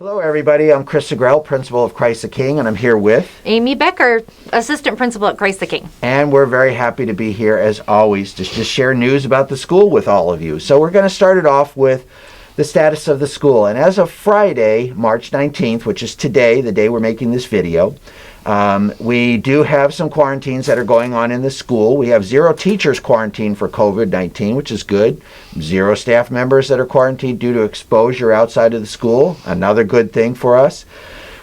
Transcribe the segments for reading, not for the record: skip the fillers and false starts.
Hello, everybody. I'm Chris Segrell, Principal of Christ the King, and I'm here with Amy Becker, Assistant Principal at Christ the King. And we're very happy to be here, as always, to just share news about the school with all of you. So we're going to start it off with the status of the school. And as of Friday, March 19th, which is today, the day we're making this video, we do have some quarantines that are going on in the school. We have 0 teachers quarantined for COVID-19, which is good. 0 staff members that are quarantined due to exposure outside of the school. Another good thing for us.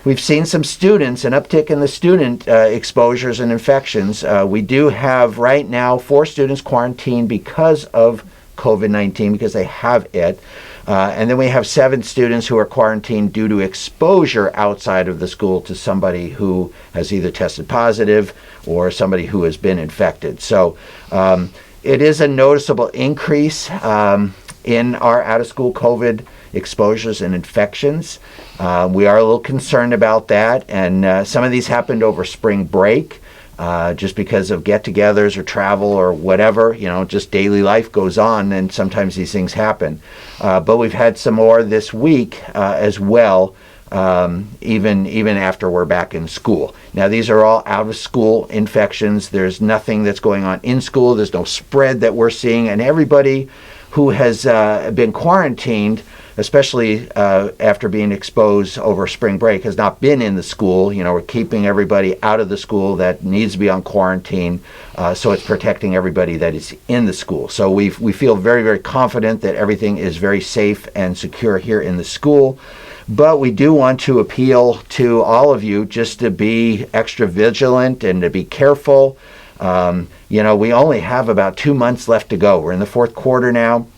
We've seen some students, an uptick in the student exposures and infections. We do have right now 4 students quarantined because of COVID-19, because they have it. And then we have 7 students who are quarantined due to exposure outside of the school to somebody who has either tested positive or somebody who has been infected. So it is a noticeable increase in our out-of-school COVID exposures and infections. We are a little concerned about that, and some of these happened over spring break. Just because of get-togethers or travel or whatever, just daily life goes on, and sometimes these things happen. But we've had some more this week as well, even after we're back in school. Now, these are all out-of-school infections. There's nothing that's going on in school. There's no spread that we're seeing, and everybody who has been quarantined, especially after being exposed over spring break, has not been in the school. We're keeping everybody out of the school that needs to be on quarantine, so it's protecting everybody that is in the school. So we feel very, very confident that everything is very safe and secure here in the school. But we do want to appeal to all of you just to be extra vigilant and to be careful. We only have about 2 months left to go. We're in the 4th quarter now.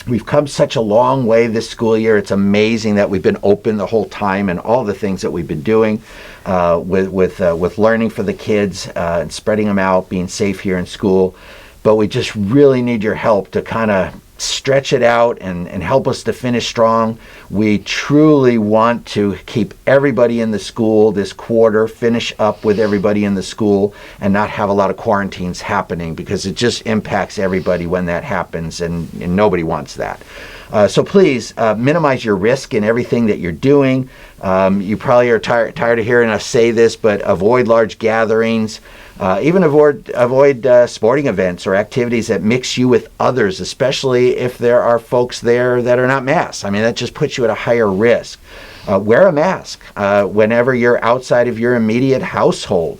We've come such a long way this school year. It's amazing that we've been open the whole time, and all the things that we've been doing with learning for the kids and spreading them out, being safe here in school. But we just really need your help to kind of stretch it out and help us to finish strong. We truly want to keep everybody in the school this quarter, finish up with everybody in the school, and not have a lot of quarantines happening, because it just impacts everybody when that happens, and nobody wants that. So please minimize your risk in everything that you're doing. You probably are tired of hearing us say this, but avoid large gatherings. Even avoid sporting events or activities that mix you with others, especially if there are folks there that are not masked. I mean, that just puts you at a higher risk. Wear a mask whenever you're outside of your immediate household.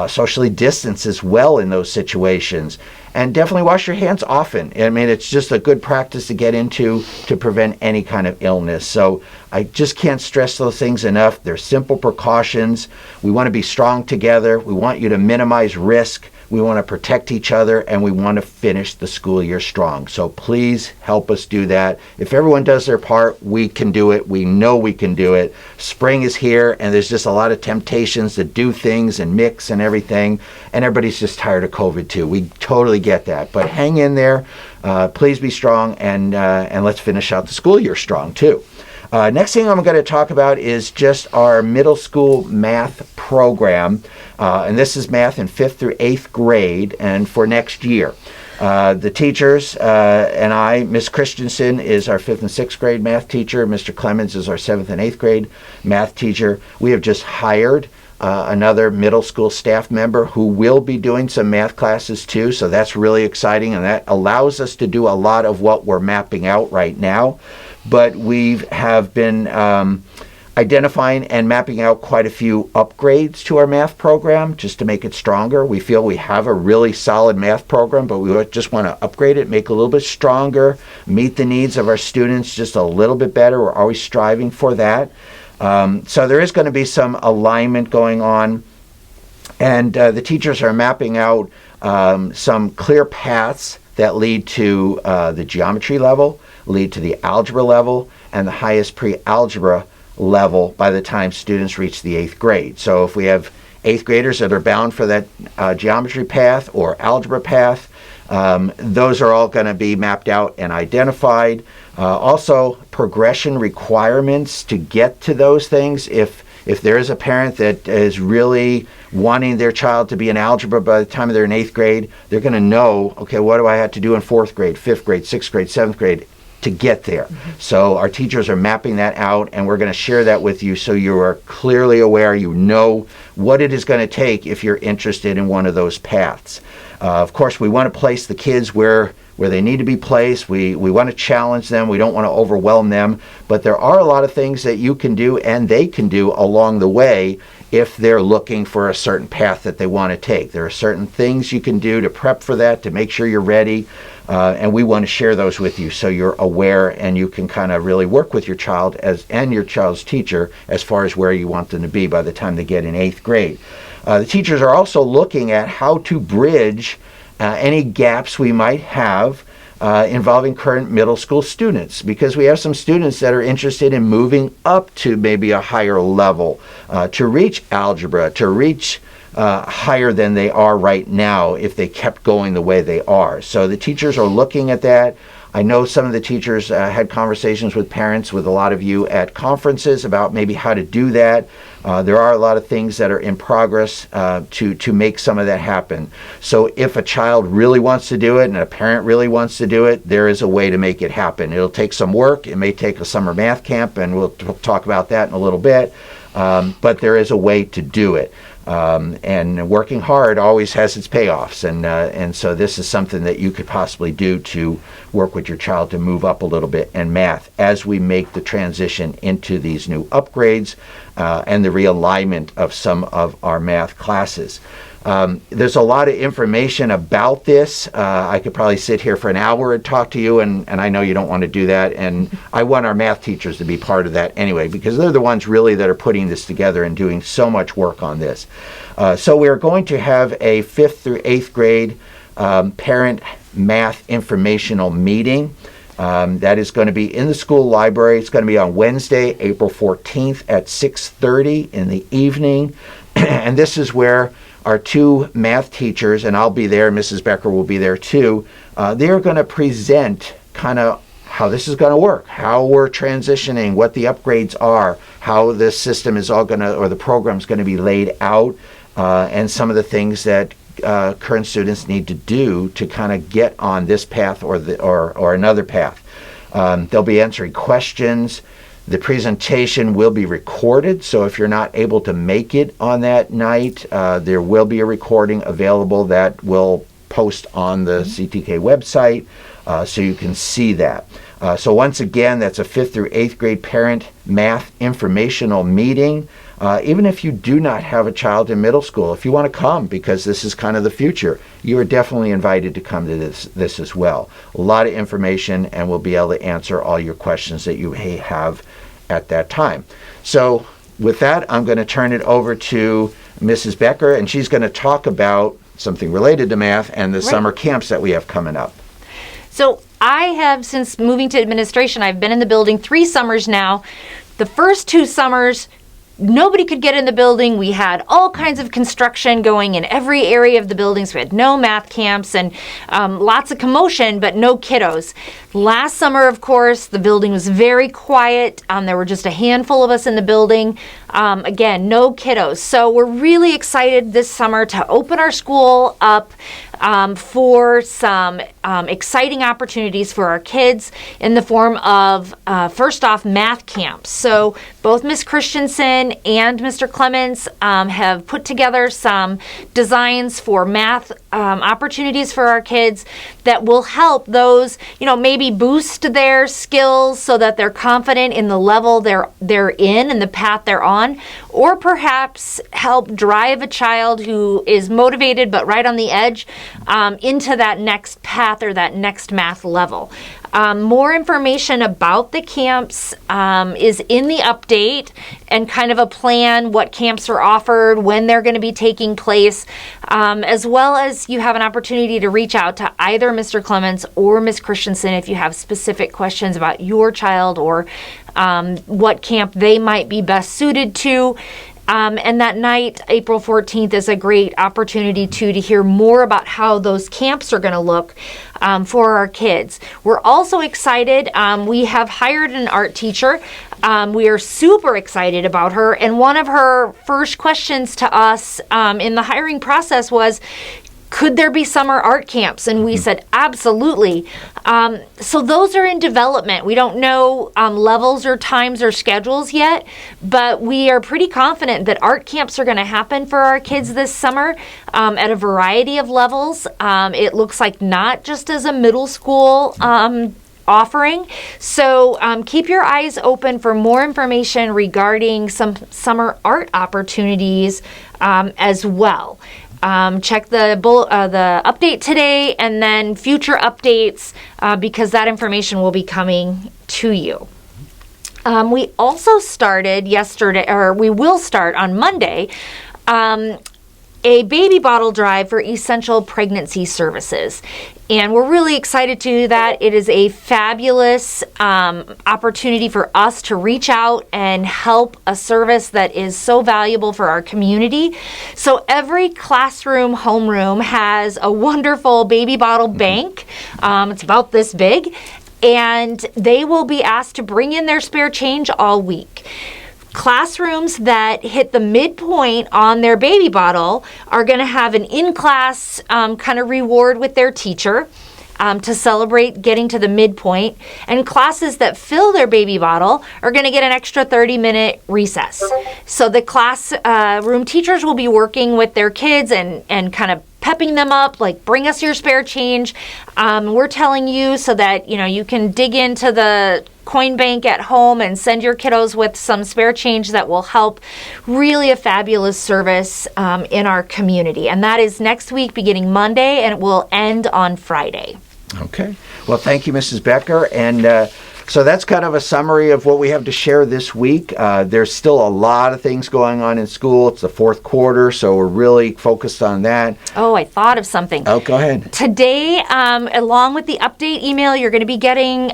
Socially distance as well in those situations. And definitely wash your hands often. I mean, it's just a good practice to get into to prevent any kind of illness. So I just can't stress those things enough. They're simple precautions. We want to be strong together. We want you to minimize risk. We want to protect each other, and we want to finish the school year strong. So please help us do that. If everyone does their part, we can do it. We know we can do it. Spring is here, and there's just a lot of temptations to do things and mix and everything, and everybody's just tired of COVID too. We totally get that, but hang in there. Please be strong, and let's finish out the school year strong too. Next thing I'm going to talk about is just our middle school math program. And this is math in 5th through 8th grade, and for next year. The teachers and I, Miss Christensen is our 5th and 6th grade math teacher. Mr. Clemens is our 7th and 8th grade math teacher. We have just hired another middle school staff member who will be doing some math classes too. So that's really exciting, and that allows us to do a lot of what we're mapping out right now. But we have been identifying and mapping out quite a few upgrades to our math program just to make it stronger. We feel we have a really solid math program, but we just want to upgrade it, make it a little bit stronger, meet the needs of our students just a little bit better. We're always striving for that. So there is going to be some alignment going on, and the teachers are mapping out some clear paths that lead to the geometry level, lead to the algebra level, and the highest pre-algebra level by the time students reach the 8th grade. So if we have 8th graders that are bound for that geometry path or algebra path, those are all going to be mapped out and identified. Also, progression requirements to get to those things. If there is a parent that is really wanting their child to be in algebra by the time they're in 8th grade, they're going to know, okay, what do I have to do in 4th grade, 5th grade, 6th grade, 7th grade, to get there. So our teachers are mapping that out, and we're going to share that with you so you are clearly aware, you know what it is going to take if you're interested in one of those paths. Of course, we want to place the kids where they need to be placed. We want to challenge them. We don't want to overwhelm them. But there are a lot of things that you can do and they can do along the way if they're looking for a certain path that they want to take. There are certain things you can do to prep for that, to make sure you're ready. And we want to share those with you so you're aware and you can kind of really work with your child and your child's teacher as far as where you want them to be by the time they get in 8th grade. The teachers are also looking at how to bridge any gaps we might have involving current middle school students, because we have some students that are interested in moving up to maybe a higher level, to reach algebra, to reach higher than they are right now if they kept going the way they are. So the teachers are looking at that. I know some of the teachers had conversations with parents, with a lot of you at conferences about maybe how to do that. There are a lot of things that are in progress to make some of that happen. So if a child really wants to do it and a parent really wants to do it, there is a way to make it happen. It'll take some work. It may take a summer math camp, and we'll talk about that in a little bit. But there is a way to do it. And working hard always has its payoffs, and so this is something that you could possibly do to work with your child to move up a little bit in math as we make the transition into these new upgrades and the realignment of some of our math classes. There's a lot of information about this. I could probably sit here for an hour and talk to you, and I know you don't want to do that. And I want our math teachers to be part of that anyway, because they're the ones really that are putting this together and doing so much work on this. So we're going to have a 5th through 8th grade parent math informational meeting. That is going to be in the school library. It's going to be on Wednesday, April 14th at 6:30 in the evening. And this is where our 2 math teachers, and I'll be there, Mrs. Becker will be there too, they're going to present kind of how this is going to work, how we're transitioning, what the upgrades are, how this system is all going to, or the program's going to be laid out, and some of the things that current students need to do to kind of get on this path or another path. They'll be answering questions. The presentation will be recorded, so if you're not able to make it on that night, there will be a recording available that will post on the CTK website, so you can see that. So once again, that's a 5th through 8th grade parent math informational meeting. Even if you do not have a child in middle school, if you want to come because this is kind of the future, you are definitely invited to come to this as well. A lot of information, and we'll be able to answer all your questions that you may have at that time. So with that, I'm going to turn it over to Mrs. Becker, and she's going to talk about something related to math and the summer camps that we have coming up. So I have, since moving to administration, I've been in the building 3 summers now. The first 2 summers, nobody could get in the building. We had all kinds of construction going in every area of the buildings. We had no math camps and lots of commotion, but no kiddos. Last summer, of course, the building was very quiet. There were just a handful of us in the building. Again, no kiddos. So we're really excited this summer to open our school up for some exciting opportunities for our kids in the form of, first off, math camps. So both Ms. Christensen and Mr. Clements have put together some designs for math opportunities for our kids that will help those, maybe boost their skills so that they're confident in the level they're in and the path they're on, or perhaps help drive a child who is motivated but right on the edge into that next path or that next math level. More information about the camps is in the update, and kind of a plan, what camps are offered, when they're going to be taking place, as well as you have an opportunity to reach out to either Mr. Clements or Ms. Christensen if you have specific questions about your child or what camp they might be best suited to. And that night, April 14th, is a great opportunity to hear more about how those camps are going to look for our kids. We're also excited. We have hired an art teacher. We are super excited about her. And one of her first questions to us in the hiring process was, could there be summer art camps? And we said, absolutely. So those are in development. We don't know levels or times or schedules yet, but we are pretty confident that art camps are going to happen for our kids this summer at a variety of levels. It looks like not just as a middle school offering. So keep your eyes open for more information regarding some summer art opportunities as well. Check the update today and then future updates because that information will be coming to you. We also started yesterday, or we will start on Monday, a baby bottle drive for essential pregnancy services. And we're really excited to do that. It is a fabulous opportunity for us to reach out and help a service that is so valuable for our community. So every classroom, homeroom has a wonderful baby bottle bank. It's about this big. And they will be asked to bring in their spare change all week. Classrooms that hit the midpoint on their baby bottle are going to have an in-class kind of reward with their teacher to celebrate getting to the midpoint. And classes that fill their baby bottle are going to get an extra 30-minute recess. So the classroom teachers will be working with their kids and kind of pepping them up, like bring us your spare change. We're telling you so that you can dig into the coin bank at home and send your kiddos with some spare change that will help. Really a fabulous service in our community. And that is next week beginning Monday, and it will end on Friday. Okay. Well, thank you, Mrs. Becker. And so that's kind of a summary of what we have to share this week. There's still a lot of things going on in school. It's the fourth quarter, so we're really focused on that. Oh, I thought of something. Oh, go ahead. Today, along with the update email, you're going to be getting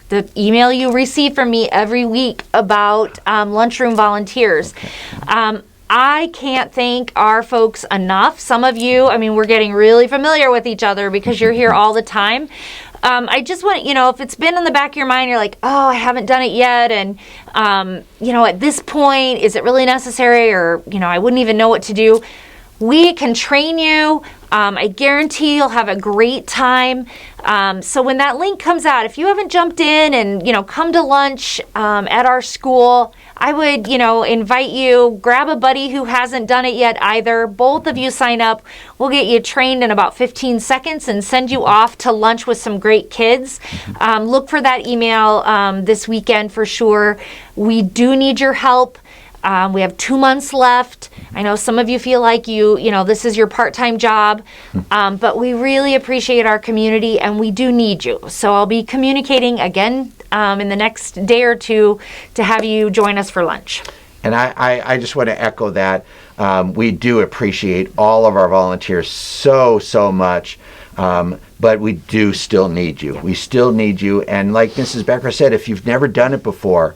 the email you receive from me every week about lunchroom volunteers. Okay. I can't thank our folks enough. Some of you, we're getting really familiar with each other because you're here all the time. I just want, if it's been in the back of your mind, you're like, oh, I haven't done it yet. And, at this point, is it really necessary? Or, I wouldn't even know what to do. We can train you. I guarantee you'll have a great time. So when that link comes out, if you haven't jumped in and, come to lunch at our school, I would, invite you, grab a buddy who hasn't done it yet either. Both of you sign up. We'll get you trained in about 15 seconds and send you off to lunch with some great kids. Look for that email this weekend for sure. We do need your help. We have 2 months left. I know some of you feel like this is your part-time job, but we really appreciate our community and we do need you. So I'll be communicating again in the next day or two to have you join us for lunch. And I just want to echo that. We do appreciate all of our volunteers so much. But we do still need you. Yeah. We still need you. And like Mrs. Becker said, if you've never done it before,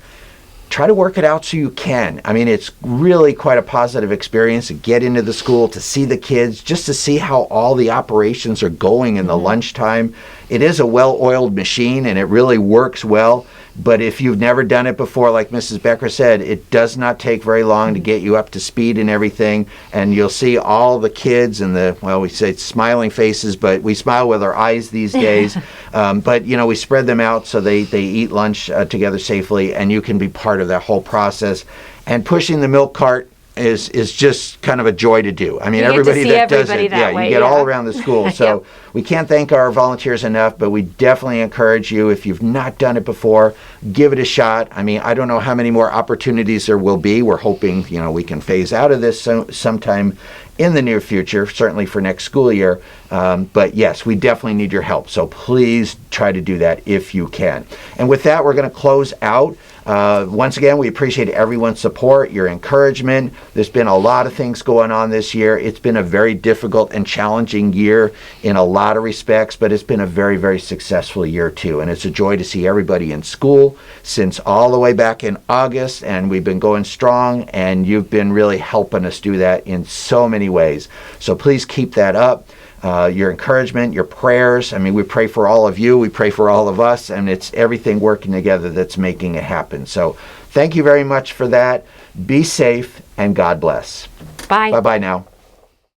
try to work it out so you can. It's really quite a positive experience to get into the school, to see the kids, just to see how all the operations are going in the lunchtime. It is a well-oiled machine and it really works well. But if you've never done it before, like Mrs. Becker said, it does not take very long to get you up to speed and everything. And you'll see all the kids and we say smiling faces, but we smile with our eyes these days. But, we spread them out so they eat lunch together safely, and you can be part of that whole process. And pushing the milk cart is just kind of a joy to do. Everybody that does it, you get all around the school. So we can't thank our volunteers enough, but we definitely encourage you, if you've not done it before, give it a shot. I don't know how many more opportunities there will be. We're hoping, we can phase out of this sometime in the near future, certainly for next school year. But yes, we definitely need your help. So please try to do that if you can. And with that, we're going to close out. Once again, we appreciate everyone's support, your encouragement. There's been a lot of things going on this year. It's been a very difficult and challenging year in a lot of respects, but it's been a very, very successful year too. And it's a joy to see everybody in school since all the way back in August, and we've been going strong, and you've been really helping us do that in so many ways. So please keep that up. Your encouragement, your prayers. We pray for all of you. We pray for all of us, and it's everything working together that's making it happen. So thank you very much for that. Be safe, and God bless. Bye. Bye-bye now.